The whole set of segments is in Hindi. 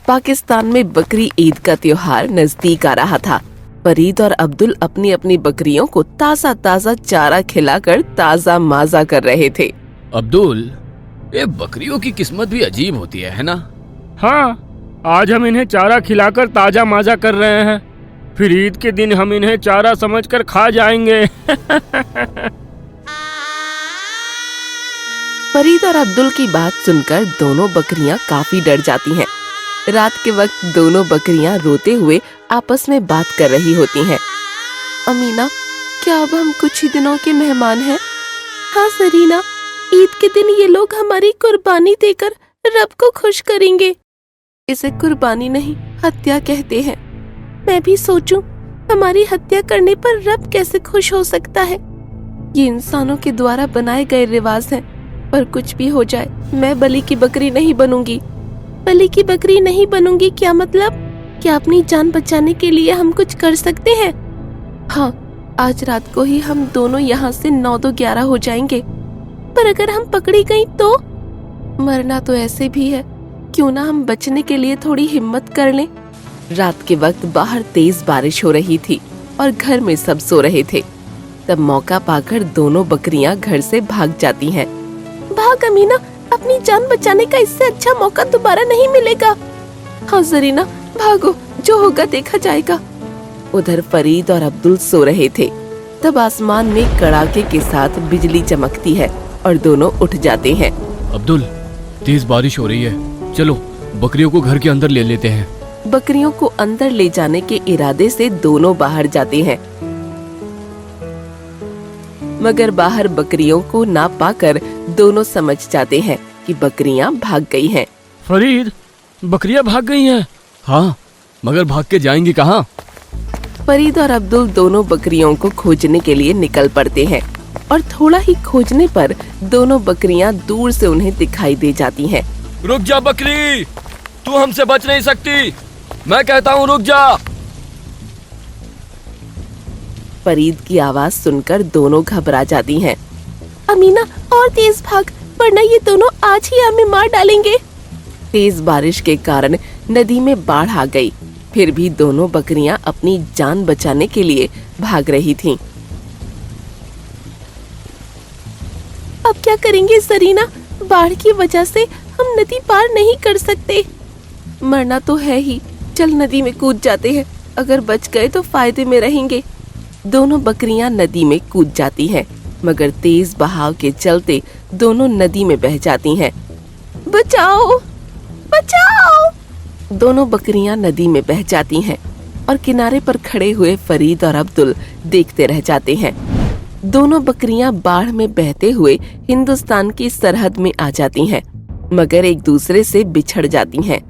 पाकिस्तान में बकरी ईद का त्योहार नजदीक आ रहा था। फरीद और अब्दुल अपनी अपनी बकरियों को ताज़ा ताज़ा चारा खिलाकर ताज़ा माजा कर रहे थे। अब्दुल, ये बकरियों की किस्मत भी अजीब होती है ना? हाँ, आज हम इन्हें चारा खिलाकर ताजा माजा कर रहे हैं, फिर ईद के दिन हम इन्हें चारा समझकर खा जाएंगे। फरीद और अब्दुल की बात सुनकर दोनों बकरियां काफी डर जाती हैं। रात के वक्त दोनों बकरियां रोते हुए आपस में बात कर रही होती हैं। अमीना, क्या अब हम कुछ ही दिनों के मेहमान हैं? हाँ सरीना, ईद के दिन ये लोग हमारी कुर्बानी देकर रब को खुश करेंगे। इसे कुर्बानी नहीं, हत्या कहते हैं। मैं भी सोचूं, हमारी हत्या करने पर रब कैसे खुश हो सकता है? ये इंसानों के द्वारा बनाए गए रिवाज हैं, पर कुछ भी हो जाए मैं बलि की बकरी नहीं बनूंगी। बलि की बकरी नहीं बनूंगी क्या मतलब? क्या अपनी जान बचाने के लिए हम कुछ कर सकते हैं? हाँ, आज रात को ही हम दोनों यहाँ से 9-11 हो जाएंगे। पर अगर हम पकड़ी गई तो? मरना तो ऐसे भी है, क्यों ना हम बचने के लिए थोड़ी हिम्मत कर लें। रात के वक्त बाहर तेज बारिश हो रही थी और घर में सब सो रहे थे। तब मौका पाकर दोनों बकरियां घर से भाग जाती हैं। भाग अमीना, अपनी जान बचाने का इससे अच्छा मौका दोबारा नहीं मिलेगा। हाँ जरीना, भागो, जो होगा देखा जाएगा। उधर फरीद और अब्दुल सो रहे थे। तब आसमान में कड़ाके के साथ बिजली चमकती है और दोनों उठ जाते हैं। अब्दुल, तेज बारिश हो रही है, चलो बकरियों को घर के अंदर ले लेते हैं। बकरियों को अंदर ले जाने के इरादे से दोनों बाहर जाते हैं, मगर बाहर बकरियों को ना पाकर दोनों समझ जाते हैं कि बकरियां भाग गई हैं। फरीद, बकरियां भाग गई हैं। हाँ, मगर भाग के जाएंगी कहाँ? फरीद और अब्दुल दोनों बकरियों को खोजने के लिए निकल पड़ते हैं और थोड़ा ही खोजने पर दोनों बकरियां दूर से उन्हें दिखाई दे जाती हैं। रुक जा बकरी, तू हमसे बच नहीं सकती, मैं कहता हूँ रुक जा। फरीद की आवाज सुनकर दोनों घबरा जाती हैं। अमीना, और तेज भाग, वरना ये दोनों आज ही हमें मार डालेंगे। तेज बारिश के कारण नदी में बाढ़ आ गई, फिर भी दोनों बकरियां अपनी जान बचाने के लिए भाग रही थीं। अब क्या करेंगे जरीना? बाढ़ की वजह से हम नदी पार नहीं कर सकते। मरना तो है ही, चल नदी में कूद जाते हैं, अगर बच गए तो फायदे में रहेंगे। दोनों बकरियां नदी में कूद जाती हैं, मगर तेज बहाव के चलते दोनों नदी में बह जाती हैं। बचाओ, बचाओ! दोनों बकरियां नदी में बह जाती हैं और किनारे पर खड़े हुए फरीद और अब्दुल देखते रह जाते हैं। दोनों बकरियां बाढ़ में बहते हुए हिंदुस्तान की सरहद में आ जाती हैं, मगर एक दूसरे से बिछड़ जाती हैं।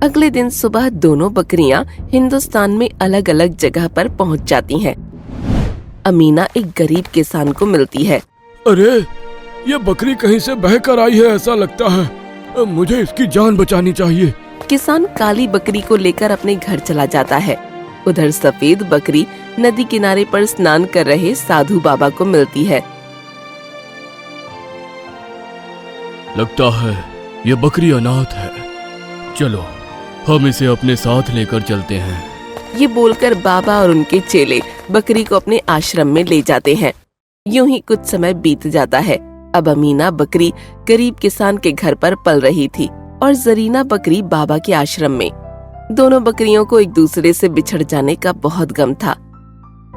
अगले दिन सुबह दोनों बकरियां हिंदुस्तान में अलग अलग जगह पर पहुंच जाती हैं। अमीना एक गरीब किसान को मिलती है। अरे, ये बकरी कहीं से बहकर आई है ऐसा लगता है, मुझे इसकी जान बचानी चाहिए। किसान काली बकरी को लेकर अपने घर चला जाता है। उधर सफेद बकरी नदी किनारे पर स्नान कर रहे साधु बाबा को मिलती है। लगता है ये बकरी अनाथ है, चलो हम इसे अपने साथ लेकर चलते हैं। ये बोलकर बाबा और उनके चेले बकरी को अपने आश्रम में ले जाते हैं। यूं ही कुछ समय बीत जाता है। अब अमीना बकरी गरीब किसान के घर पर पल रही थी और जरीना बकरी बाबा के आश्रम में। दोनों बकरियों को एक दूसरे से बिछड़ जाने का बहुत गम था।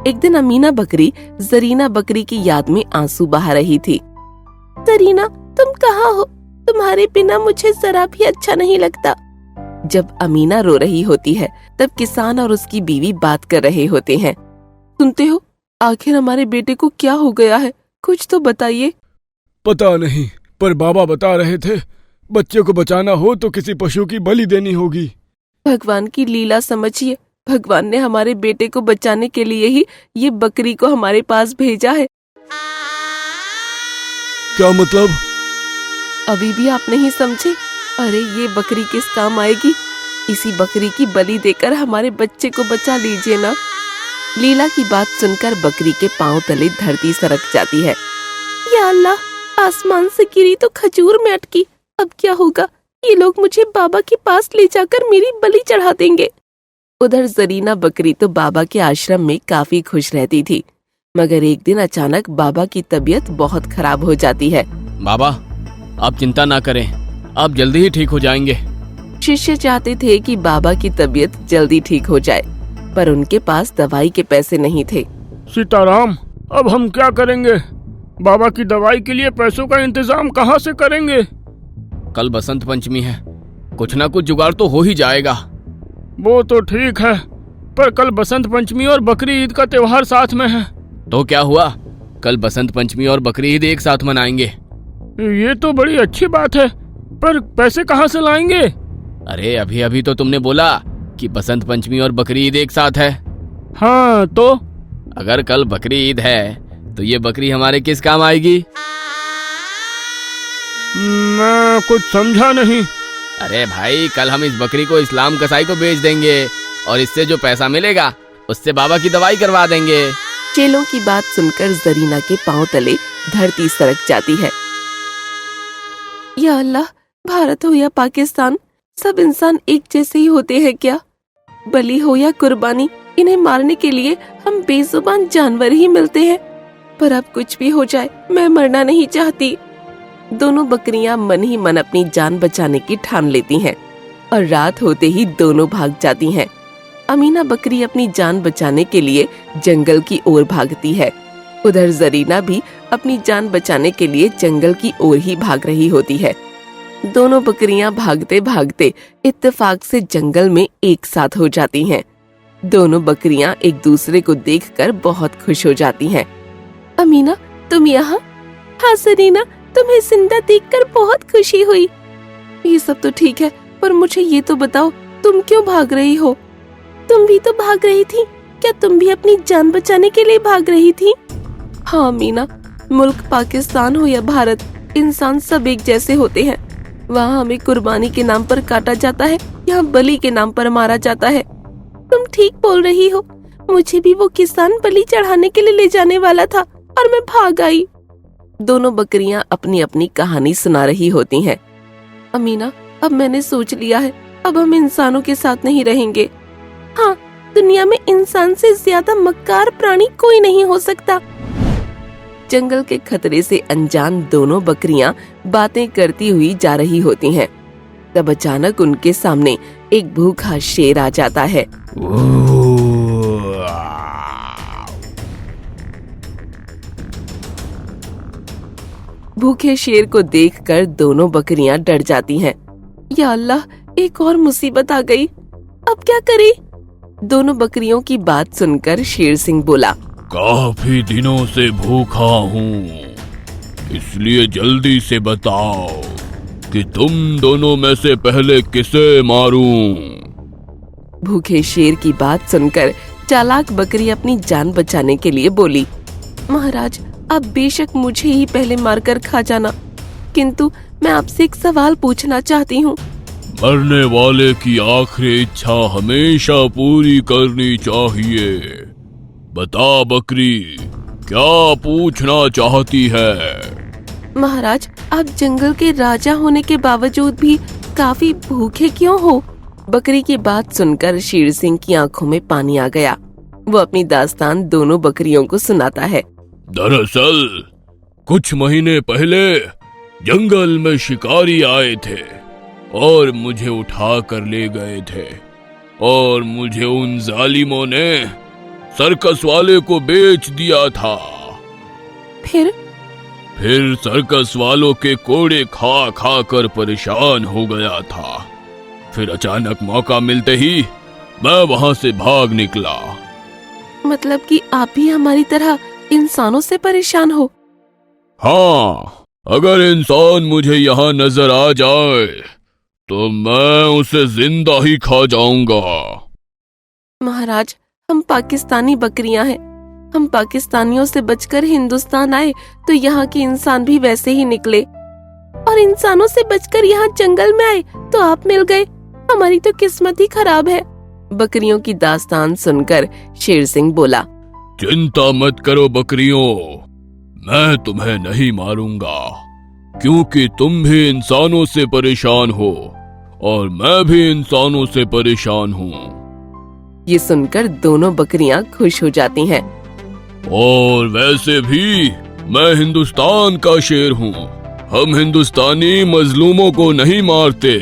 एक दिन अमीना बकरी जरीना बकरी की याद में आंसू बहा रही थी। जरीना, तुम कहाँ हो? तुम्हारे बिना मुझे जरा भी अच्छा नहीं लगता। जब अमीना रो रही होती है तब किसान और उसकी बीवी बात कर रहे होते हैं। सुनते हो, आखिर हमारे बेटे को क्या हो गया है? कुछ तो बताइए। पता नहीं, पर बाबा बता रहे थे बच्चे को बचाना हो तो किसी पशु की बलि देनी होगी। भगवान की लीला समझिए, भगवान ने हमारे बेटे को बचाने के लिए ही ये बकरी को हमारे पास भेजा है। क्या मतलब? अभी भी आप नहीं समझे? अरे, ये बकरी किस काम आएगी? इसी बकरी की बलि देकर हमारे बच्चे को बचा लीजिए ना। लीला की बात सुनकर बकरी के पांव तले धरती सरक जाती है। या अल्लाह, आसमान से गिरी तो खजूर में अटकी, अब क्या होगा? ये लोग मुझे बाबा के पास ले जाकर मेरी बलि चढ़ा देंगे। उधर जरीना बकरी तो बाबा के आश्रम में काफी खुश रहती थी, मगर एक दिन अचानक बाबा की तबीयत बहुत खराब हो जाती है। बाबा, आप चिंता ना करें, आप जल्दी ही ठीक हो जाएंगे। शिष्य चाहते थे कि बाबा की तबीयत जल्दी ठीक हो जाए, पर उनके पास दवाई के पैसे नहीं थे। सीताराम, अब हम क्या करेंगे? बाबा की दवाई के लिए पैसों का इंतजाम कहाँ से करेंगे? कल बसंत पंचमी है, कुछ ना कुछ जुगाड़ तो हो ही जाएगा। वो तो ठीक है, पर कल बसंत पंचमी और बकरी ईद का त्योहार साथ में है। तो क्या हुआ, कल बसंत पंचमी और बकरी ईद एक साथ मनाएंगे। ये तो बड़ी अच्छी बात है, पर पैसे कहाँ से लाएंगे? अरे अभी अभी तो तुमने बोला कि बसंत पंचमी और बकरी ईद एक साथ है। हाँ तो? अगर कल बकरी ईद है तो ये बकरी हमारे किस काम आएगी? मैं कुछ समझा नहीं। अरे भाई, कल हम इस बकरी को इस्लाम कसाई को बेच देंगे और इससे जो पैसा मिलेगा उससे बाबा की दवाई करवा देंगे। चेलों की बात सुनकर जरीना के पांव तले धरती सरक जाती है। या अल्लाह, भारत हो या पाकिस्तान, सब इंसान एक जैसे ही होते हैं क्या? बलि हो या कुर्बानी, इन्हें मारने के लिए हम बेजुबान जानवर ही मिलते हैं। पर अब कुछ भी हो जाए, मैं मरना नहीं चाहती। दोनों बकरियां मन ही मन अपनी जान बचाने की ठान लेती हैं और रात होते ही दोनों भाग जाती हैं। अमीना बकरी अपनी जान बचाने के लिए जंगल की ओर भागती है। उधर जरीना भी अपनी जान बचाने के लिए जंगल की ओर ही भाग रही होती है। दोनों बकरियां भागते भागते इत्तेफाक से जंगल में एक साथ हो जाती हैं। दोनों बकरियां एक दूसरे को देखकर बहुत खुश हो जाती हैं। अमीना, तुम यहाँ? हाँ जरीना, तुम्हें जिंदा देखकर बहुत खुशी हुई। ये सब तो ठीक है, पर मुझे ये तो बताओ, तुम क्यों भाग रही हो? तुम भी तो भाग रही थी, क्या तुम भी अपनी जान बचाने के लिए भाग रही थी? हाँ अमीना, मुल्क पाकिस्तान हो या भारत, इंसान सब एक जैसे होते हैं। वहाँ हमें कुर्बानी के नाम पर काटा जाता है, यहाँ बलि के नाम पर मारा जाता है। तुम ठीक बोल रही हो, मुझे भी वो किसान बलि चढ़ाने के लिए ले जाने वाला था और मैं भाग आई। दोनों बकरियां अपनी अपनी कहानी सुना रही होती हैं। अमीना, अब मैंने सोच लिया है, अब हम इंसानों के साथ नहीं रहेंगे। हाँ, दुनिया में इंसान से ज्यादा मक्कार प्राणी कोई नहीं हो सकता। जंगल के खतरे से अनजान दोनों बकरियां बातें करती हुई जा रही होती हैं। तब अचानक उनके सामने एक भूखा शेर आ जाता है। भूखे शेर को देखकर दोनों बकरियां डर जाती हैं। या अल्लाह, एक और मुसीबत आ गई, अब क्या करें? दोनों बकरियों की बात सुनकर शेर सिंह बोला, काफी दिनों से भूखा हूँ, इसलिए जल्दी से बताओ कि तुम दोनों में से पहले किसे मारूं? भूखे शेर की बात सुनकर चालाक बकरी अपनी जान बचाने के लिए बोली, महाराज, आप बेशक मुझे ही पहले मारकर खा जाना, किंतु मैं आपसे एक सवाल पूछना चाहती हूँ। मरने वाले की आखिरी इच्छा हमेशा पूरी करनी चाहिए। बता बकरी, क्या पूछना चाहती है? महाराज, आप जंगल के राजा होने के बावजूद भी काफी भूखे क्यों हो? बकरी की बात सुनकर शेर सिंह की आंखों में पानी आ गया। वो अपनी दास्तान दोनों बकरियों को सुनाता है। दरअसल कुछ महीने पहले जंगल में शिकारी आए थे और मुझे उठा कर ले गए थे और मुझे उन जालिमों ने सर्कस वाले को बेच दिया था। फिर सर्कस वालों के कोड़े खा खा कर परेशान हो गया था। फिर अचानक मौका मिलते ही मैं वहां से भाग निकला। मतलब कि आप भी हमारी तरह इंसानों से परेशान हो? हाँ, अगर इंसान मुझे यहाँ नजर आ जाए तो मैं उसे जिंदा ही खा जाऊंगा। महाराज, हम पाकिस्तानी बकरियां हैं। हम पाकिस्तानियों से बचकर हिंदुस्तान आए तो यहाँ के इंसान भी वैसे ही निकले, और इंसानों से बचकर यहाँ जंगल में आए तो आप मिल गए। हमारी तो किस्मत ही खराब है। बकरियों की दास्तान सुनकर शेर सिंह बोला, चिंता मत करो बकरियों, मैं तुम्हें नहीं मारूंगा। क्योंकि तुम भी इंसानों से परेशान हो और मैं भी इंसानों से परेशान हूँ। ये सुनकर दोनों बकरियां खुश हो जाती हैं। और वैसे भी मैं हिंदुस्तान का शेर हूँ। हम हिंदुस्तानी मजलूमों को नहीं मारते।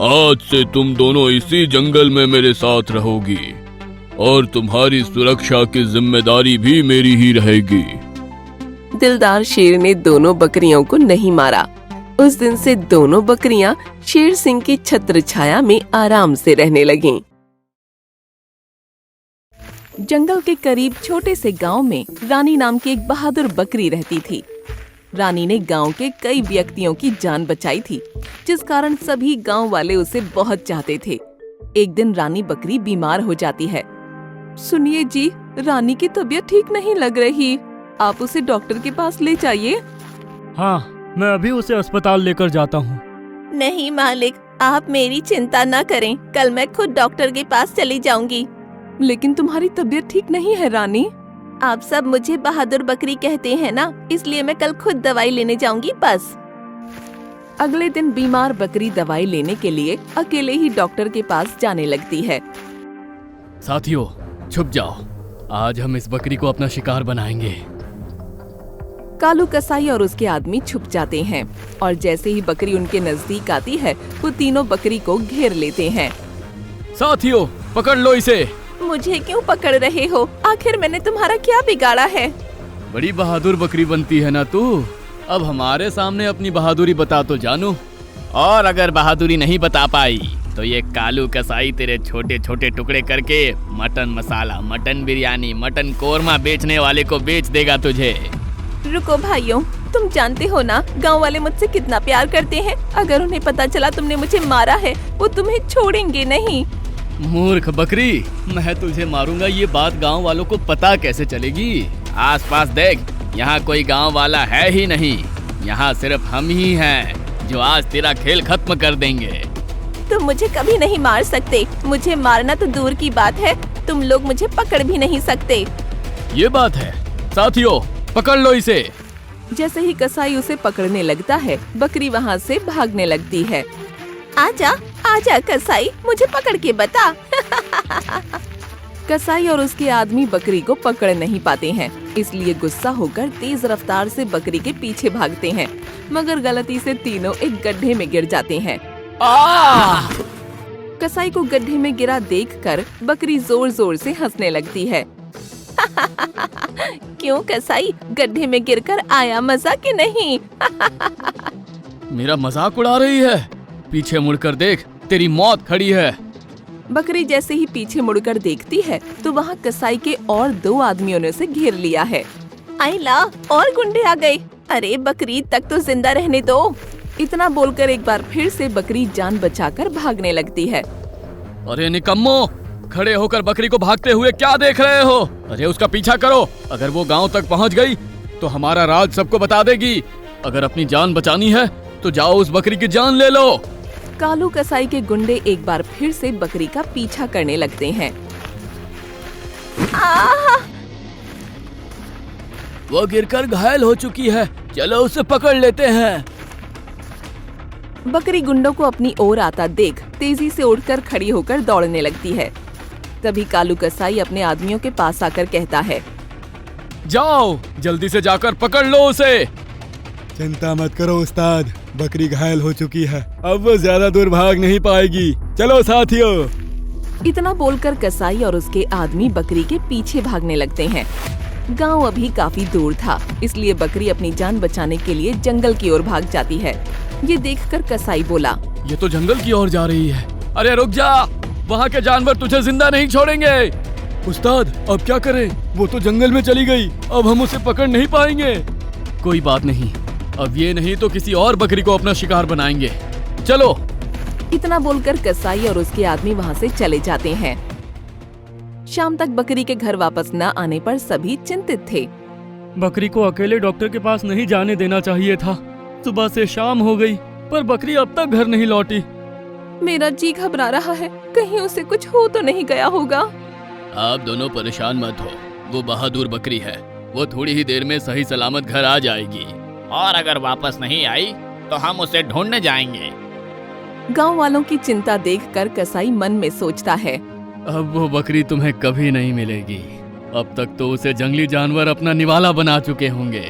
आज से तुम दोनों इसी जंगल में मेरे साथ रहोगी और तुम्हारी सुरक्षा की जिम्मेदारी भी मेरी ही रहेगी। दिलदार शेर ने दोनों बकरियों को नहीं मारा। उस दिन से दोनों बकरियां शेर सिंह की छत्र छाया में आराम से रहने लगीं। जंगल के करीब छोटे से गांव में रानी नाम की एक बहादुर बकरी रहती थी। रानी ने गांव के कई व्यक्तियों की जान बचाई थी, जिस कारण सभी गांव वाले उसे बहुत चाहते थे। एक दिन रानी बकरी बीमार हो जाती है। सुनिए जी, रानी की तबीयत ठीक नहीं लग रही, आप उसे डॉक्टर के पास ले जाइए। हाँ, मैं अभी उसे अस्पताल लेकर जाता हूँ। नहीं मालिक, आप मेरी चिंता न करें, कल मैं खुद डॉक्टर के पास चली जाऊंगी। लेकिन तुम्हारी तबीयत ठीक नहीं है रानी। आप सब मुझे बहादुर बकरी कहते हैं ना, इसलिए मैं कल खुद दवाई लेने जाऊंगी बस। अगले दिन बीमार बकरी दवाई लेने के लिए अकेले ही डॉक्टर के पास जाने लगती है। साथियों, छुप जाओ, आज हम इस बकरी को अपना शिकार बनाएंगे। कालू कसाई और उसके आदमी छुप जाते हैं और जैसे ही बकरी उनके नजदीक आती है, वो तीनों बकरी को घेर लेते हैं। साथियों, पकड़ लो इसे। मुझे क्यों पकड़ रहे हो? आखिर मैंने तुम्हारा क्या बिगाड़ा है? बड़ी बहादुर बकरी बनती है ना तू। अब हमारे सामने अपनी बहादुरी बता तो जानू। और अगर बहादुरी नहीं बता पाई तो ये कालू कसाई तेरे छोटे छोटे टुकड़े करके मटन मसाला, मटन बिरयानी, मटन कोरमा बेचने वाले को बेच देगा तुझे। रुको भाइयों, तुम जानते हो ना गांव वाले मुझसे कितना प्यार करते हैं। अगर उन्हें पता चला तुमने मुझे मारा है, वो तुम्हें छोड़ेंगे नहीं। मूर्ख बकरी, मैं तुझे मारूंगा ये बात गांव वालों को पता कैसे चलेगी? आसपास देख, यहाँ कोई गांव वाला है ही नहीं। यहाँ सिर्फ हम ही हैं जो आज तेरा खेल खत्म कर देंगे। तुम मुझे कभी नहीं मार सकते। मुझे मारना तो दूर की बात है, तुम लोग मुझे पकड़ भी नहीं सकते। ये बात है। साथियों, पकड़ लो इसे। जैसे ही कसाई उसे पकड़ने लगता है, बकरी वहाँ से भागने लगती है। आजा आजा कसाई, मुझे पकड़ के बता। कसाई और उसके आदमी बकरी को पकड़ नहीं पाते हैं, इसलिए गुस्सा होकर तेज रफ्तार से बकरी के पीछे भागते हैं, मगर गलती से तीनों एक गड्ढे में गिर जाते हैं। कसाई को गड्ढे में गिरा देखकर बकरी जोर जोर से हंसने लगती है। क्यों कसाई, गड्ढे में गिरकर आया मजा कि नहीं? मेरा मजाक उड़ा रही है? पीछे मुड़कर देख, तेरी मौत खड़ी है। बकरी जैसे ही पीछे मुड़कर देखती है तो वहाँ कसाई के और 2 आदमियों ने उसे घेर लिया है। आई ला, और गुंडे आ गए। अरे बकरी तक तो जिंदा रहने दो। इतना बोलकर एक बार फिर से बकरी जान बचाकर भागने लगती है। अरे निकम्मो, खड़े होकर बकरी को भागते हुए क्या देख रहे हो? अरे उसका पीछा करो। अगर वो गांव तक पहुंच गई तो हमारा राज सबको बता देगी। अगर अपनी जान बचानी है तो जाओ उस बकरी की जान ले लो। कालू कसाई के गुंडे एक बार फिर से बकरी का पीछा करने लगते हैं। वो गिरकर घायल हो चुकी है, चलो उसे पकड़ लेते हैं। बकरी गुंडों को अपनी ओर आता देख तेजी से उठकर खड़ी होकर दौड़ने लगती है। तभी कालू कसाई अपने आदमियों के पास आकर कहता है, जाओ जल्दी से जाकर पकड़ लो उसे। चिंता मत करो उस्ताद, बकरी घायल हो चुकी है, अब वो ज्यादा दूर भाग नहीं पाएगी। चलो साथियों। इतना बोलकर कसाई और उसके आदमी बकरी के पीछे भागने लगते हैं। गांव अभी काफी दूर था, इसलिए बकरी अपनी जान बचाने के लिए जंगल की ओर भाग जाती है। ये देखकर कसाई बोला, ये तो जंगल की ओर जा रही है। अरे रुक जा, वहाँ के जानवर तुझे जिंदा नहीं छोड़ेंगे। उस्ताद अब क्या करें, वो तो जंगल में चली गई, अब हम उसे पकड़ नहीं पाएंगे। कोई बात नहीं, अब ये नहीं तो किसी और बकरी को अपना शिकार बनाएंगे। चलो। इतना बोलकर कसाई और उसके आदमी वहाँ से चले जाते हैं। शाम तक बकरी के घर वापस न आने पर सभी चिंतित थे। बकरी को अकेले डॉक्टर के पास नहीं जाने देना चाहिए था। सुबह से शाम हो गई पर बकरी अब तक घर नहीं लौटी। मेरा जी घबरा रहा है, कहीं उसे कुछ हो तो नहीं गया होगा। आप दोनों परेशान मत हो, वो बहादुर बकरी है, वो थोड़ी ही देर में सही सलामत घर आ जाएगी। और अगर वापस नहीं आई तो हम उसे ढूंढने जाएंगे। गांव वालों की चिंता देखकर कसाई मन में सोचता है। अब वो बकरी तुम्हें कभी नहीं मिलेगी। अब तक तो उसे जंगली जानवर अपना निवाला बना चुके होंगे।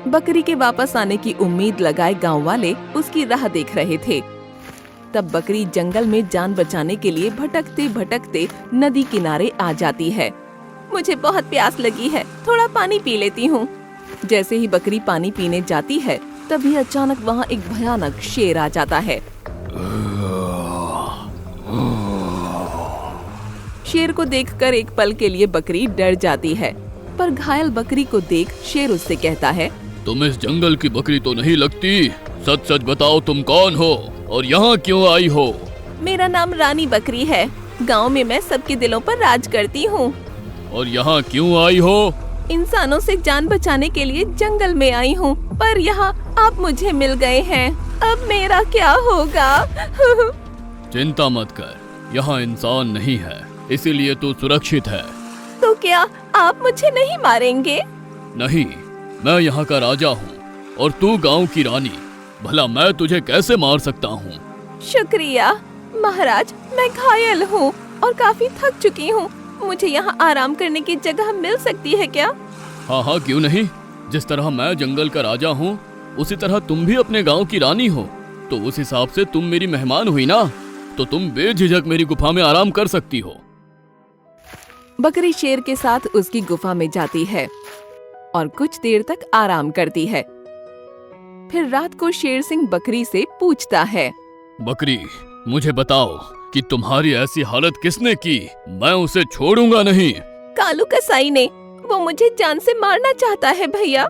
बकरी के वापस आने की उम्मीद लगाए गांव वाले उसकी राह देख रहे थे। तब बकरी जंगल में जान बचाने के लिए भटकते भटकते नदी किनारे आ जाती है। मुझे बहुत प्यास लगी है, थोड़ा पानी पी लेती हूँ। जैसे ही बकरी पानी पीने जाती है तभी अचानक वहाँ एक भयानक शेर आ जाता है। शेर को देखकर एक पल के लिए बकरी डर जाती है, पर घायल बकरी को देख शेर उससे कहता है, तुम इस जंगल की बकरी तो नहीं लगती। सच सच बताओ तुम कौन हो और यहाँ क्यों आई हो? मेरा नाम रानी बकरी है। गांव में मैं सबके दिलों पर राज करती हूँ। और यहाँ क्यों आई हो? इंसानों से जान बचाने के लिए जंगल में आई हूँ, पर यहाँ आप मुझे मिल गए हैं। अब मेरा क्या होगा? चिंता मत कर, यहाँ इंसान नहीं है, इसीलिए तू सुरक्षित है। तो क्या आप मुझे नहीं मारेंगे? नहीं, मैं यहाँ का राजा हूँ और तू गांव की रानी। भला मैं तुझे कैसे मार सकता हूँ? शुक्रिया महाराज, मैं घायल हूँ और काफी थक चुकी हूँ। मुझे यहाँ आराम करने की जगह मिल सकती है क्या? हाँ हाँ, क्यों नहीं। जिस तरह मैं जंगल का राजा हूँ उसी तरह तुम भी अपने गांव की रानी हो, तो उस हिसाब से तुम मेरी मेहमान हुई ना, तो तुम बेझिझक मेरी गुफा में आराम कर सकती हो। बकरी शेर के साथ उसकी गुफा में जाती है और कुछ देर तक आराम करती है। फिर रात को शेर सिंह बकरी से पूछता है, बकरी, मुझे बताओ कि तुम्हारी ऐसी हालत किसने की? मैं उसे छोड़ूंगा नहीं। कालू कसाई ने। वो मुझे जान से मारना चाहता है भैया।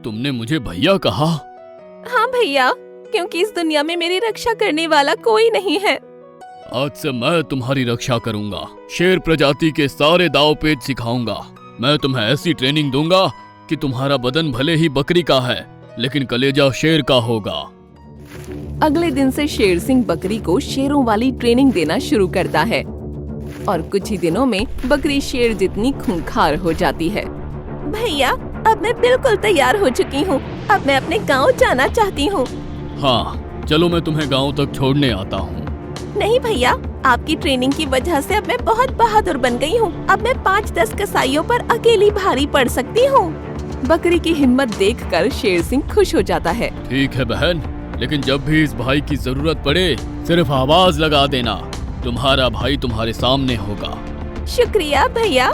तुमने मुझे भैया कहा? हाँ भैया, क्योंकि इस दुनिया में मेरी रक्षा करने वाला कोई नहीं है। आज से मैं तुम्हारी रक्षा करूंगा। शेर प्रजाति के सारे दाव पेच सिखाऊंगा। मैं तुम्हें ऐसी ट्रेनिंग दूंगा कि तुम्हारा बदन भले ही बकरी का है, लेकिन कलेजा शेर का होगा। अगले दिन से शेर सिंह बकरी को शेरों वाली ट्रेनिंग देना शुरू करता है और कुछ ही दिनों में बकरी शेर जितनी खूंखार हो जाती है। भैया, अब मैं बिल्कुल तैयार हो चुकी हूँ। अब मैं अपने गांव जाना चाहती हूँ। हाँ, चलो मैं तुम्हें गांव तक छोड़ने आता हूँ। नहीं भैया, आपकी ट्रेनिंग की वजह से अब मैं बहुत बहादुर बन गई हूँ। अब मैं 5-10 कसाईयों पर अकेली भारी पड़ सकती हूँ। बकरी की हिम्मत देखकर शेर सिंह खुश हो जाता है। ठीक है बहन, लेकिन जब भी इस भाई की जरूरत पड़े सिर्फ आवाज लगा देना। तुम्हारा भाई तुम्हारे सामने होगा। शुक्रिया भैया।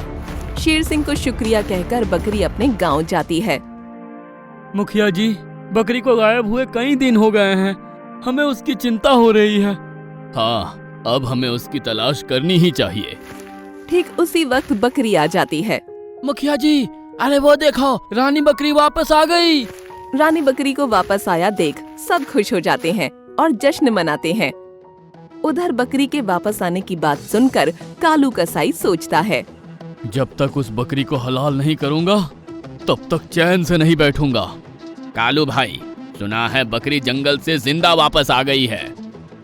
शेर सिंह को शुक्रिया कहकर बकरी अपने गांव जाती है। मुखिया जी, बकरी को गायब हुए कई दिन हो गए हैं। हमें उसकी चिंता हो रही है। हाँ, अब हमें उसकी तलाश करनी ही चाहिए। ठीक उसी वक्त बकरी आ जाती है। मुखिया जी, अरे वो देखो, रानी बकरी वापस आ गई। रानी बकरी को वापस आया देख सब खुश हो जाते हैं और जश्न मनाते हैं। उधर बकरी के वापस आने की बात सुनकर कालू कसाई सोचता है, जब तक उस बकरी को हलाल नहीं करूंगा तब तक चैन से नहीं बैठूंगा। कालू भाई, सुना है बकरी जंगल से जिंदा वापस आ गई है।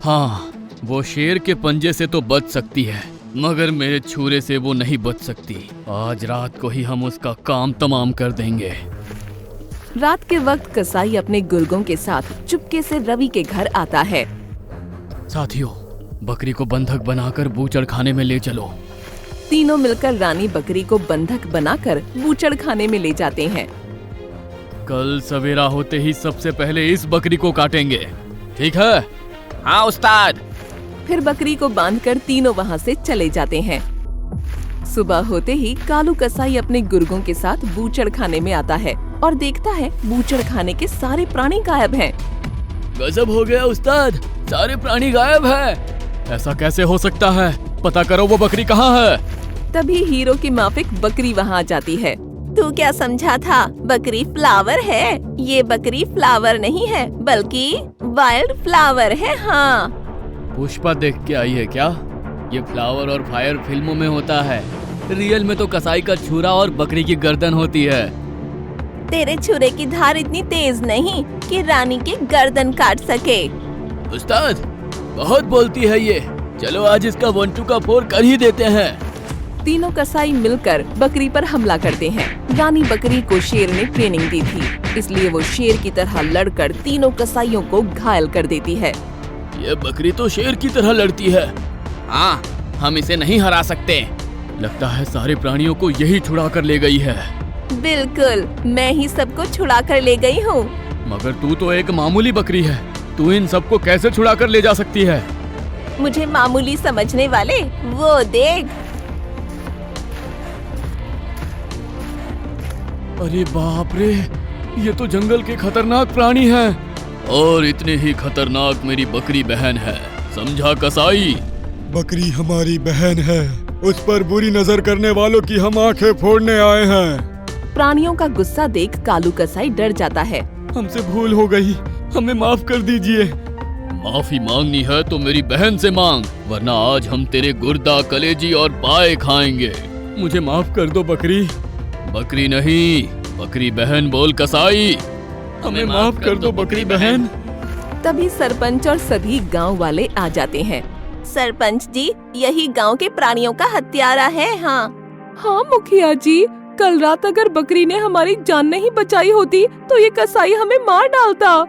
हाँ, वो शेर के पंजे से तो बच सकती है, मगर मेरे छुरे से वो नहीं बच सकती। आज रात को ही हम उसका काम तमाम कर देंगे। रात के वक्त कसाई अपने गुर्गों के साथ चुपके से रवि के घर आता है। साथियों, बकरी को बंधक बनाकर बूचड़ खाने में ले चलो। तीनों मिलकर रानी बकरी को बंधक बनाकर बूचड़ खाने में ले जाते हैं। कल सवेरा होते ही सबसे पहले इस बकरी को काटेंगे, ठीक है? हाँ उस्ताद। फिर बकरी को बांधकर तीनों वहाँ से चले जाते हैं। सुबह होते ही कालू कसाई अपने गुर्गों के साथ बूचड़ खाने में आता है और देखता है बूचड़ खाने के सारे प्राणी गायब हैं। गजब हो गया उस्ताद, सारे प्राणी गायब हैं। ऐसा कैसे हो सकता है? पता करो वो बकरी कहाँ है। तभी हीरो की माफिक बकरी वहाँ आ जाती है। तू क्या समझा था बकरी फ्लावर है? ये बकरी फ्लावर नहीं है बल्कि वाइल्ड फ्लावर है। हाँ, पुष्पा देख के आई है क्या? ये फ्लावर और फायर फिल्मों में होता है, रियल में तो कसाई का छुरा और बकरी की गर्दन होती है। तेरे छुरे की धार इतनी तेज नहीं कि रानी की गर्दन काट सके। उस्ताद, बहुत बोलती है ये। चलो आज इसका 1 2 का 4 कर ही देते हैं। तीनों कसाई मिलकर बकरी पर हमला करते हैं। रानी बकरी को शेर ने ट्रेनिंग दी थी, इसलिए वो शेर की तरह लड़कर तीनों कसाईयों को घायल कर देती है। ये बकरी तो शेर की तरह लड़ती है। हाँ, हम इसे नहीं हरा सकते। लगता है सारे प्राणियों को यही छुड़ा कर ले गई है। बिल्कुल, मैं ही सबको छुड़ा कर ले गई हूँ। मगर तू तो एक मामूली बकरी है, तू इन सबको कैसे छुड़ा कर ले जा सकती है? मुझे मामूली समझने वाले, वो देख। अरे बाप रे, ये तो जंगल के खतरनाक प्राणी हैं। और इतने ही खतरनाक मेरी बकरी बहन है, समझा कसाई? बकरी हमारी बहन है, उस पर बुरी नजर करने वालों की हम आंखें फोड़ने आए हैं। प्राणियों का गुस्सा देख कालू कसाई डर जाता है। हमसे भूल हो गई, हमें माफ कर दीजिए। माफी मांगनी है तो मेरी बहन से मांग, वरना आज हम तेरे गुर्दा, कलेजी और पाए खाएंगे। मुझे माफ कर दो बकरी। बकरी नहीं, बकरी बहन बोल कसाई। हमें माफ कर दो बकरी बहन। तभी सरपंच और सभी गांव वाले आ जाते हैं। सरपंच जी, यही गांव के प्राणियों का हत्यारा है। हाँ हाँ मुखिया जी, कल रात अगर बकरी ने हमारी जान नहीं बचाई होती तो ये कसाई हमें मार डालता।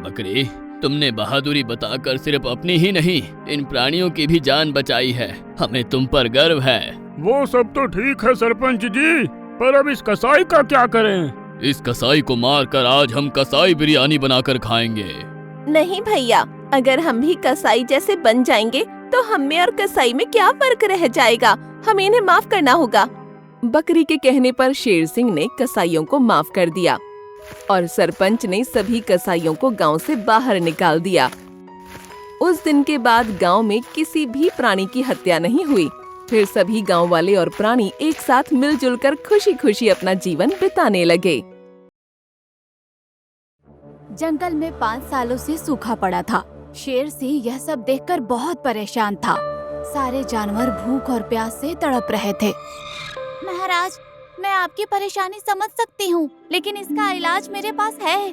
बकरी, तुमने बहादुरी बताकर सिर्फ अपनी ही नहीं, इन प्राणियों की भी जान बचाई है। हमें तुम पर गर्व है। वो सब तो ठीक है सरपंच जी, पर अब इस कसाई का क्या करें? इस कसाई को मारकर आज हम कसाई बिरयानी बनाकर खाएंगे। नहीं भैया, अगर हम भी कसाई जैसे बन जाएंगे तो हम में और कसाई में क्या फर्क रह जाएगा? हमें इन्हें माफ करना होगा। बकरी के कहने पर शेर सिंह ने कसाईयों को माफ कर दिया और सरपंच ने सभी कसाईयों को गांव से बाहर निकाल दिया। उस दिन के बाद गांव में किसी भी प्राणी की हत्या नहीं हुई। फिर सभी गांव वाले और प्राणी एक साथ मिलजुल कर खुशी खुशी अपना जीवन बिताने लगे। जंगल में 5 सालों से सूखा पड़ा था। शेर सिंह यह सब देखकर बहुत परेशान था। सारे जानवर भूख और प्यास से तड़प रहे थे। महाराज, मैं आपकी परेशानी समझ सकती हूँ, लेकिन इसका इलाज मेरे पास है।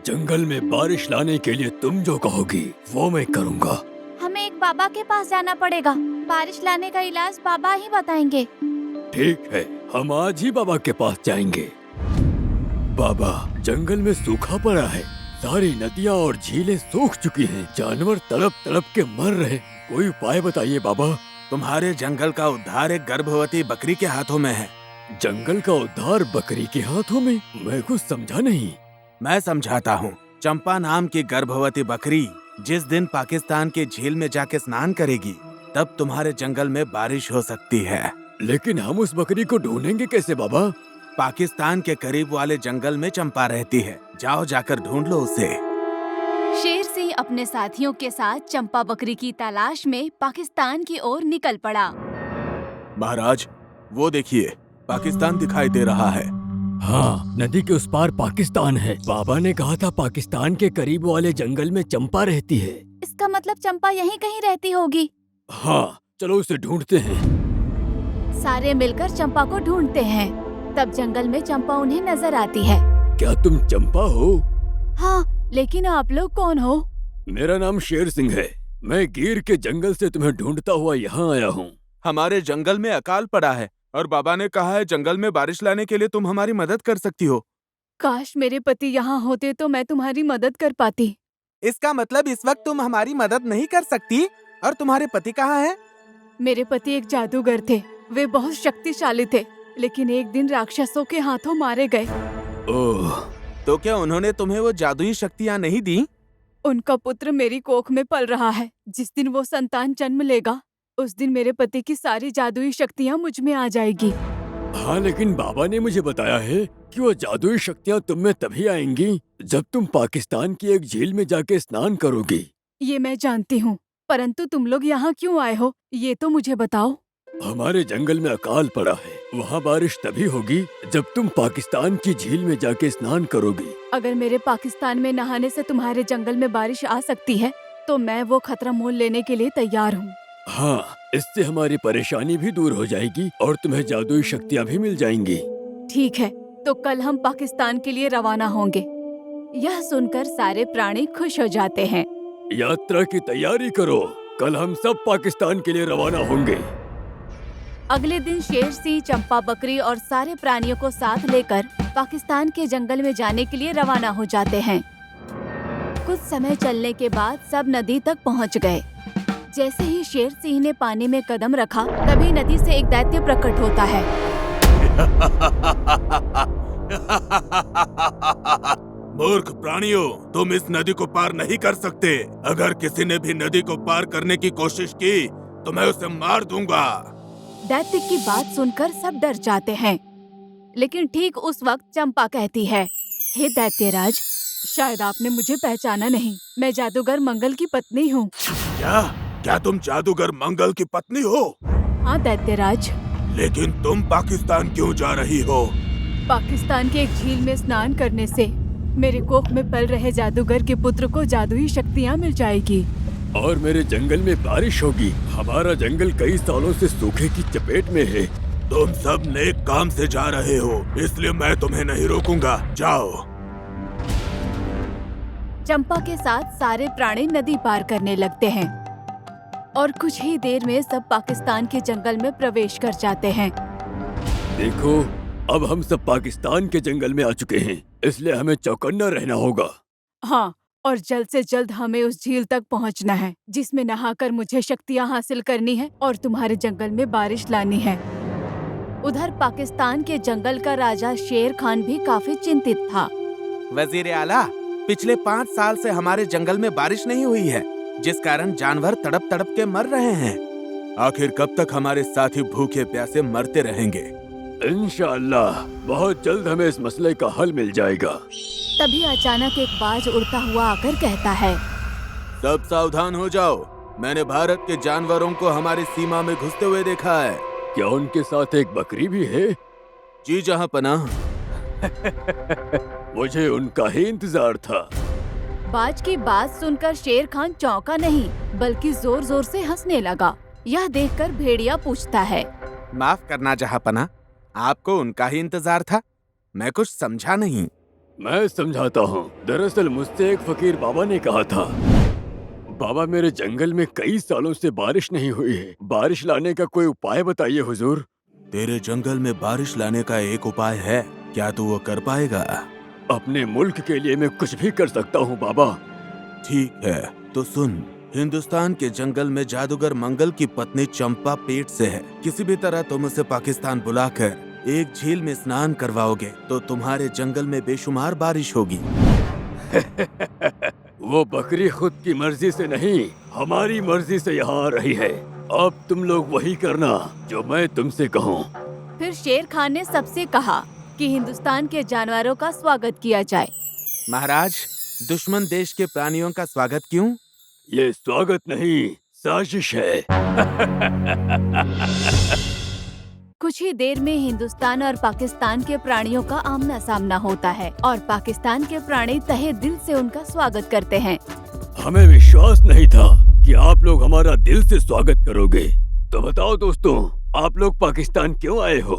जंगल में बारिश लाने के लिए तुम जो कहोगी वो मैं करूँगा। हमें एक बाबा के पास जाना पड़ेगा। बारिश लाने का इलाज बाबा ही बताएंगे। ठीक है, हम आज ही बाबा के पास जाएंगे। बाबा, जंगल में सूखा पड़ा है, सारी नदियाँ और झीलें सूख चुकी हैं, जानवर तड़प तड़प के मर रहे। कोई उपाय बताइए बाबा। तुम्हारे जंगल का उद्धार एक गर्भवती बकरी के हाथों में है। जंगल का उद्धार बकरी के हाथों में? मैं कुछ समझा नहीं। मैं समझाता हूँ। चंपा नाम की गर्भवती बकरी जिस दिन पाकिस्तान की झील में जाके स्नान करेगी, तब तुम्हारे जंगल में बारिश हो सकती है। लेकिन हम उस बकरी को ढूंढेंगे कैसे बाबा? पाकिस्तान के करीब वाले जंगल में चंपा रहती है, जाओ जाकर ढूंढ लो उसे। शेर सिंह अपने साथियों के साथ चंपा बकरी की तलाश में पाकिस्तान की ओर निकल पड़ा। महाराज, वो देखिए, पाकिस्तान दिखाई दे रहा है। हाँ, नदी के उस पार पाकिस्तान है। बाबा ने कहा था पाकिस्तान के करीब वाले जंगल में चंपा रहती है। इसका मतलब चंपा यहीं कहीं रहती होगी। हाँ, चलो उसे ढूंढते हैं। सारे मिलकर चंपा को ढूंढते हैं। तब जंगल में चंपा उन्हें नजर आती है। क्या तुम चंपा हो? हाँ, लेकिन आप लोग कौन हो? मेरा नाम शेर सिंह है। मैं गिर के जंगल से तुम्हें ढूंढता हुआ यहाँ आया हूँ। हमारे जंगल में अकाल पड़ा है और बाबा ने कहा है जंगल में बारिश लाने के लिए तुम हमारी मदद कर सकती हो। काश मेरे पति यहाँ होते तो मैं तुम्हारी मदद कर पाती। इसका मतलब इस वक्त तुम हमारी मदद नहीं कर सकती। और तुम्हारे पति कहाँ हैं? मेरे पति एक जादूगर थे। वे बहुत शक्तिशाली थे, लेकिन एक दिन राक्षसों के हाथों मारे गए। ओह, तो क्या उन्होंने तुम्हें वो जादुई शक्तियाँ नहीं दी? उनका पुत्र मेरी कोख में पल रहा है। जिस दिन वो संतान जन्म लेगा, उस दिन मेरे पति की सारी जादुई शक्तियाँ मुझ में आ जाएगी। हाँ, लेकिन बाबा ने मुझे बताया है कि वो जादुई शक्तियाँ तुम में तभी आएंगी जब तुम पाकिस्तान की एक झील में जाके स्नान करोगी। ये मैं जानती हूँ, परंतु तुम लोग यहाँ क्यों आए हो, ये तो मुझे बताओ। हमारे जंगल में अकाल पड़ा है, वहाँ बारिश तभी होगी जब तुम पाकिस्तान की झील में जाके स्नान करोगी। अगर मेरे पाकिस्तान में नहाने से तुम्हारे जंगल में बारिश आ सकती है, तो मैं वो खतरा मोल लेने के लिए तैयार हूँ। हाँ, इससे हमारी परेशानी भी दूर हो जाएगी और तुम्हें जादुई शक्तियाँ भी मिल जाएंगी। ठीक है, तो कल हम पाकिस्तान के लिए रवाना होंगे। यह सुनकर सारे प्राणी खुश हो जाते हैं। यात्रा की तैयारी करो, कल हम सब पाकिस्तान के लिए रवाना होंगे। अगले दिन शेर सिंह चंपा बकरी और सारे प्राणियों को साथ लेकर पाकिस्तान के जंगल में जाने के लिए रवाना हो जाते हैं। कुछ समय चलने के बाद सब नदी तक पहुंच गए। जैसे ही शेर सिंह ने पानी में कदम रखा, तभी नदी से एक दैत्य प्रकट होता है। मूर्ख प्राणियों, तुम इस नदी को पार नहीं कर सकते। अगर किसी ने भी नदी को पार करने की कोशिश की तो मैं उसे मार दूंगा। दैत्य की बात सुनकर सब डर जाते हैं, लेकिन ठीक उस वक्त चंपा कहती है, हे दैत्यराज, शायद आपने मुझे पहचाना नहीं। मैं जादूगर मंगल की पत्नी हूँ। क्या तुम जादूगर मंगल की पत्नी हो? हाँ दैत्यराज। लेकिन तुम पाकिस्तान क्यों जा रही हो? पाकिस्तान के एक झील में स्नान करने से मेरे कोख में पल रहे जादूगर के पुत्र को जादुई शक्तियाँ मिल जाएगी। और मेरे जंगल में बारिश होगी। हमारा जंगल कई सालों से सूखे की चपेट में है। तुम सब नेक काम से जा रहे हो, इसलिए मैं तुम्हें नहीं रोकूंगा। जाओ। चंपा के साथ सारे प्राणी नदी पार करने लगते हैं और कुछ ही देर में सब पाकिस्तान के जंगल में प्रवेश कर जाते हैं। देखो, अब हम सब पाकिस्तान के जंगल में आ चुके हैं, इसलिए हमें चौकन्ना रहना होगा। हाँ, और जल्द से जल्द हमें उस झील तक पहुंचना है जिसमें नहाकर मुझे शक्तियां हासिल करनी है और तुम्हारे जंगल में बारिश लानी है। उधर पाकिस्तान के जंगल का राजा शेर खान भी काफी चिंतित था। वजीर आला, पिछले 5 साल से हमारे जंगल में बारिश नहीं हुई है, जिस कारण जानवर तड़प तड़प के मर रहे हैं। आखिर कब तक हमारे साथी भूखे प्यासे मरते रहेंगे? इंशाअल्लाह बहुत जल्द हमें इस मसले का हल मिल जाएगा। तभी अचानक एक बाज उड़ता हुआ आकर कहता है, सब सावधान हो जाओ। मैंने भारत के जानवरों को हमारी सीमा में घुसते हुए देखा है। क्या उनके साथ एक बकरी भी है? जी जहाँ पनाह। मुझे उनका ही इंतजार था। बाज की बात सुनकर शेर खान चौंका नहीं, बल्कि जोर जोर से हंसने लगा। यह देखकर भेड़िया पूछता है, माफ करना जहाँ पनाह, आपको उनका ही इंतजार था? मैं कुछ समझा नहीं। मैं समझाता हूँ। दरअसल मुझसे एक फकीर बाबा ने कहा था, बाबा मेरे जंगल में कई सालों से बारिश नहीं हुई है, बारिश लाने का कोई उपाय बताइए हुजूर। तेरे जंगल में बारिश लाने का एक उपाय है, क्या तू वो कर पाएगा? अपने मुल्क के लिए मैं कुछ भी कर सकता हूँ बाबा। ठीक है, तो सुन। हिंदुस्तान के जंगल में जादूगर मंगल की पत्नी चंपा पेट से है। किसी भी तरह तुम उसे पाकिस्तान बुलाकर एक झील में स्नान करवाओगे तो तुम्हारे जंगल में बेशुमार बारिश होगी। वो बकरी खुद की मर्जी से नहीं, हमारी मर्जी से यहाँ आ रही है। अब तुम लोग वही करना जो मैं तुमसे कहूँ। फिर शेर खान ने सबसे कहा कि हिंदुस्तान के जानवरों का स्वागत किया जाए। महाराज, दुश्मन देश के प्राणियों का स्वागत क्यों? ये स्वागत नहीं, साजिश है। कुछ ही देर में हिंदुस्तान और पाकिस्तान के प्राणियों का आमना सामना होता है और पाकिस्तान के प्राणी तहे दिल से उनका स्वागत करते हैं। हमें विश्वास नहीं था कि आप लोग हमारा दिल से स्वागत करोगे। तो बताओ दोस्तों, आप लोग पाकिस्तान क्यों आए हो?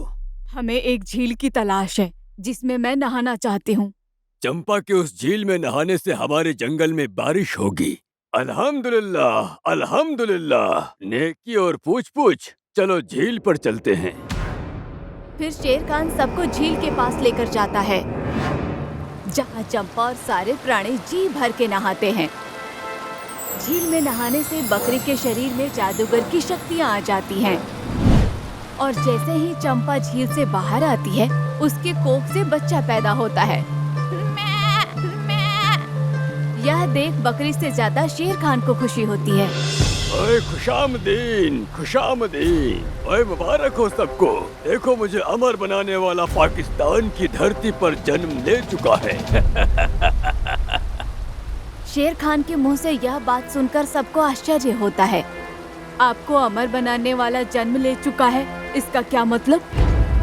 हमें एक झील की तलाश है जिसमें मैं नहाना चाहती हूँ। चंपा के उस झील में नहाने से हमारे जंगल में बारिश होगी। अल्हम्दुलिल्लाह, अल्हम्दुलिल्लाह। नेकी और पूछ पूछ। चलो झील पर चलते हैं। फिर शेर खान सबको झील के पास लेकर जाता है, जहाँ चंपा और सारे प्राणी जी भर के नहाते हैं। झील में नहाने से बकरी के शरीर में जादूगर की शक्तियाँ आ जाती हैं और जैसे ही चंपा झील से बाहर आती है, उसके कोख से बच्चा पैदा होता है। यह देख बकरी से ज्यादा शेर खान को खुशी होती है। ओए खुशामदीन, खुशामदीन। ओए मुबारक हो सबको। देखो, मुझे अमर बनाने वाला पाकिस्तान की धरती पर जन्म ले चुका है। शेर खान के मुंह से यह बात सुनकर सबको आश्चर्य होता है। आपको अमर बनाने वाला जन्म ले चुका है, इसका क्या मतलब?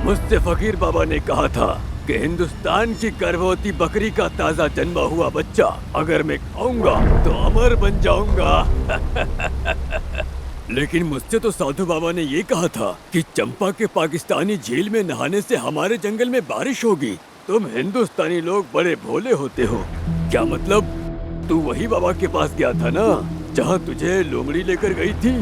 मुझसे फकीर बाबा ने कहा था कि हिंदुस्तान की गर्भवती बकरी का ताजा जन्मा हुआ बच्चा अगर मैं खाऊंगा तो अमर बन जाऊंगा। लेकिन मुझसे तो साधु बाबा ने ये कहा था कि चंपा के पाकिस्तानी झील में नहाने से हमारे जंगल में बारिश होगी। तुम हिंदुस्तानी लोग बड़े भोले होते हो। क्या मतलब? तू वही बाबा के पास गया था ना, जहाँ तुझे लोमड़ी लेकर गई थी?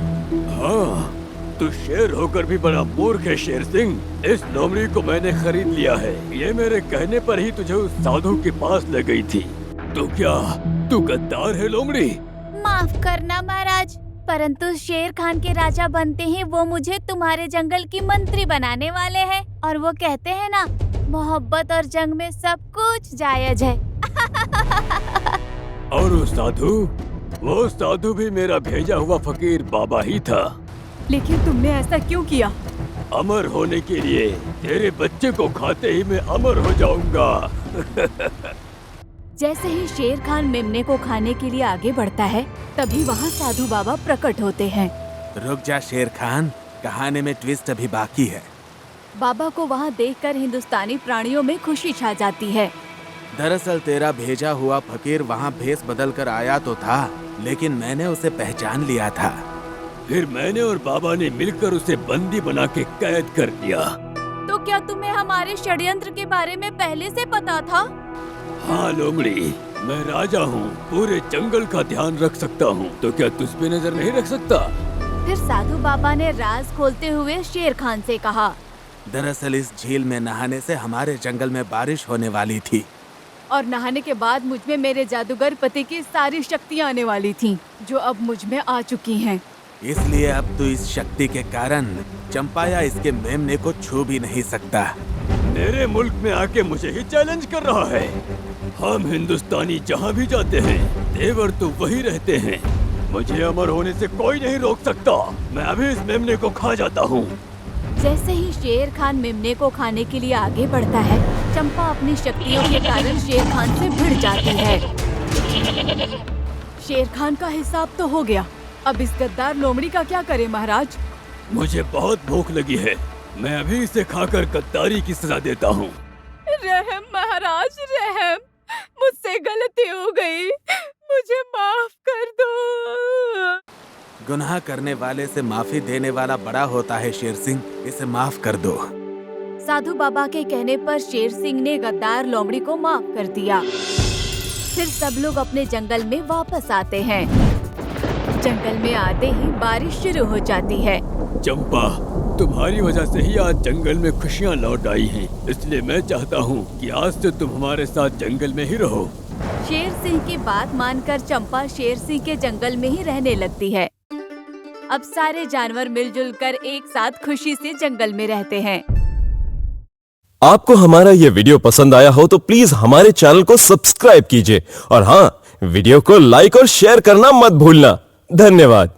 हाँ, तू शेर होकर भी बड़ा मूर्ख है शेर सिंह। इस लोमड़ी को मैंने खरीद लिया है। ये मेरे कहने पर ही तुझे उस साधु के पास ले गई थी। तू गद्दार है लोमड़ी। माफ करना महाराज, परंतु शेर खान के राजा बनते ही वो मुझे तुम्हारे जंगल की मंत्री बनाने वाले हैं। और वो कहते हैं ना, मोहब्बत और जंग में सब कुछ जायज है। और वो साधु भी मेरा भेजा हुआ फकीर बाबा ही था। लेकिन तुमने ऐसा क्यों किया? अमर होने के लिए। तेरे बच्चे को खाते ही मैं अमर हो जाऊंगा। जैसे ही शेर खान मेमने को खाने के लिए आगे बढ़ता है, तभी वहाँ साधु बाबा प्रकट होते हैं। रुक जा शेर खान, कहानी में ट्विस्ट अभी बाकी है। बाबा को वहाँ देखकर हिंदुस्तानी प्राणियों में खुशी छा जाती है। दरअसल तेरा भेजा हुआ फकीर वहाँ भेष बदल कर आया तो था, लेकिन मैंने उसे पहचान लिया था। फिर मैंने और बाबा ने मिलकर उसे बंदी बना के कैद कर दिया। तो क्या तुम्हें हमारे षड्यंत्र के बारे में पहले से पता था? हाँ लोमड़ी, मैं राजा हूँ, पूरे जंगल का ध्यान रख सकता हूँ। तो क्या तुझ पे नजर नहीं रख सकता? फिर साधु बाबा ने राज खोलते हुए शेर खान से कहा, दरअसल इस झील में नहाने से हमारे जंगल में बारिश होने वाली थी। और नहाने के बाद मुझ में मेरे जादूगर पति की सारी शक्तियाँ आने वाली थीं, जो अब मुझ में आ चुकी हैं। इसलिए अब तू इस शक्ति के कारण चंपा या इसके मेमने को छू भी नहीं सकता। मेरे मुल्क में आके मुझे ही चैलेंज कर रहा है। हम हिंदुस्तानी जहाँ भी जाते हैं, देवर तो वही रहते हैं। मुझे अमर होने से कोई नहीं रोक सकता। मैं अभी इस मेमने को खा जाता हूँ। जैसे ही शेर खान मेमने को खाने के लिए आगे बढ़ता है, चंपा अपनी शक्तियों के कारण शेर खान से भिड़ जाती है। शेर खान का हिसाब तो हो गया, अब इस गद्दार लोमड़ी का क्या करें महाराज? मुझे बहुत भूख लगी है, मैं अभी इसे खाकर गद्दारी की सजा देता हूँ। रहम महाराज, रहम, मुझसे गलती हो गई, मुझे माफ कर दो। गुनाह करने वाले से माफी देने वाला बड़ा होता है शेर सिंह, इसे माफ कर दो। साधु बाबा के कहने पर शेर सिंह ने गद्दार लोमड़ी को माफ कर दिया। फिर सब लोग अपने जंगल में वापस आते हैं। जंगल में आते ही बारिश शुरू हो जाती है। चंपा, तुम्हारी वजह से ही आज जंगल में खुशियाँ लौट आई हैं। इसलिए मैं चाहता हूँ कि आज से तुम हमारे साथ जंगल में ही रहो। शेर सिंह की बात मानकर चंपा शेर सिंह के जंगल में ही रहने लगती है। अब सारे जानवर मिलजुल कर एक साथ खुशी से जंगल में रहते हैं। आपको हमारा ये वीडियो पसंद आया हो तो प्लीज हमारे चैनल को सब्सक्राइब कीजिए और हाँ, वीडियो को लाइक और शेयर करना मत भूलना। धन्यवाद।